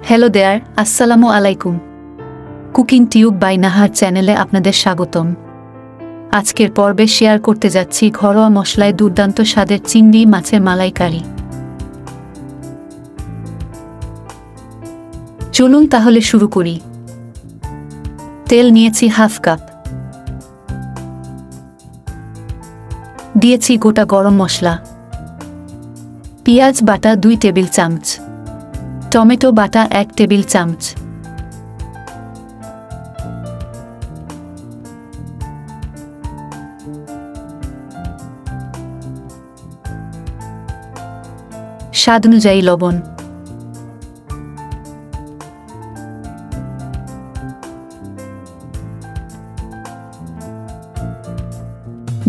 Hello দেয়ার, আসসালামু আলাইকুম। Cooking tube by Nahar চ্যানেলে আপনাদের স্বাগতম। আজকের পর্বে শেয়ার করতে যাচ্ছি ঘরোয়া মশলায় দুর্দান্ত স্বাদের চিংড়ি মাছের মালাইকারি। চলুন তাহলে শুরু করি। তেল নিয়েছি হাফ কাপ, দিয়েছি গোটা গরম মশলা, পেঁয়াজ বাটা 2 টেবিল চামচ, টমেটো বাটা 1 টেবিল চামচ, স্বাদ অনুযায়ী লবণ,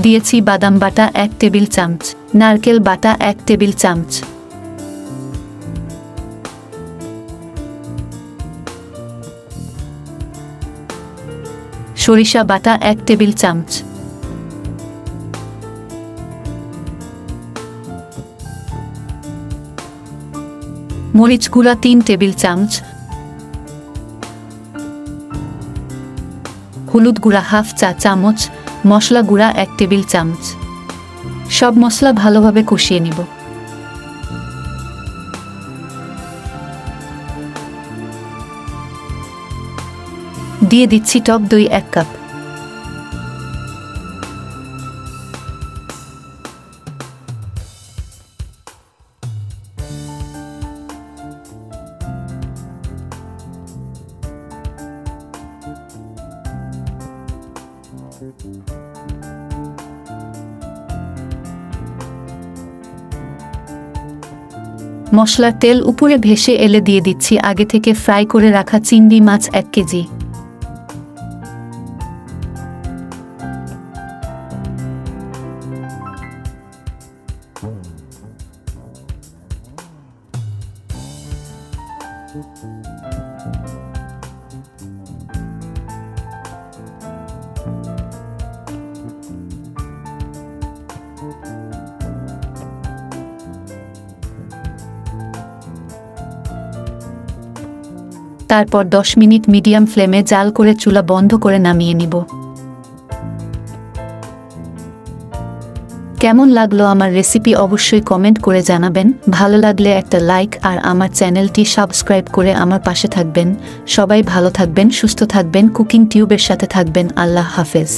দিয়েছি বাদাম বাটা 1 টেবিল চামচ, নারকেল বাটা 1 টেবিল চামচ, সরিষা বাটা 1 টেবিল চামচ, মরিচ গুঁড়া 3 টেবিল চামচ, হলুদ গুঁড়া হাফ চা চামচ, মশলা গুঁড়া 1 টেবিল চামচ। সব মশলা ভালোভাবে কষিয়ে নিব। দিয়ে দিচ্ছি টক দই 1 কাপ। মশলার তেল উপরে ভেসে এলে দিয়ে দিচ্ছি আগে থেকে ফ্রাই করে রাখা চিংড়ি মাছ 1 কেজি। তারপর 10 মিনিট মিডিয়াম ফ্লেমে জাল করে চুলা বন্ধ করে নামিয়ে নিব। কেমন লাগলো আমার রেসিপি অবশ্যই কমেন্ট করে জানাবেন। ভালো লাগলে একটা লাইক আর আমার চ্যানেলটি সাবস্ক্রাইব করে আমার পাশে থাকবেন। সবাই ভালো থাকবেন, সুস্থ থাকবেন, কুকিং টিউবের সাথে থাকবেন। আল্লাহ হাফেজ।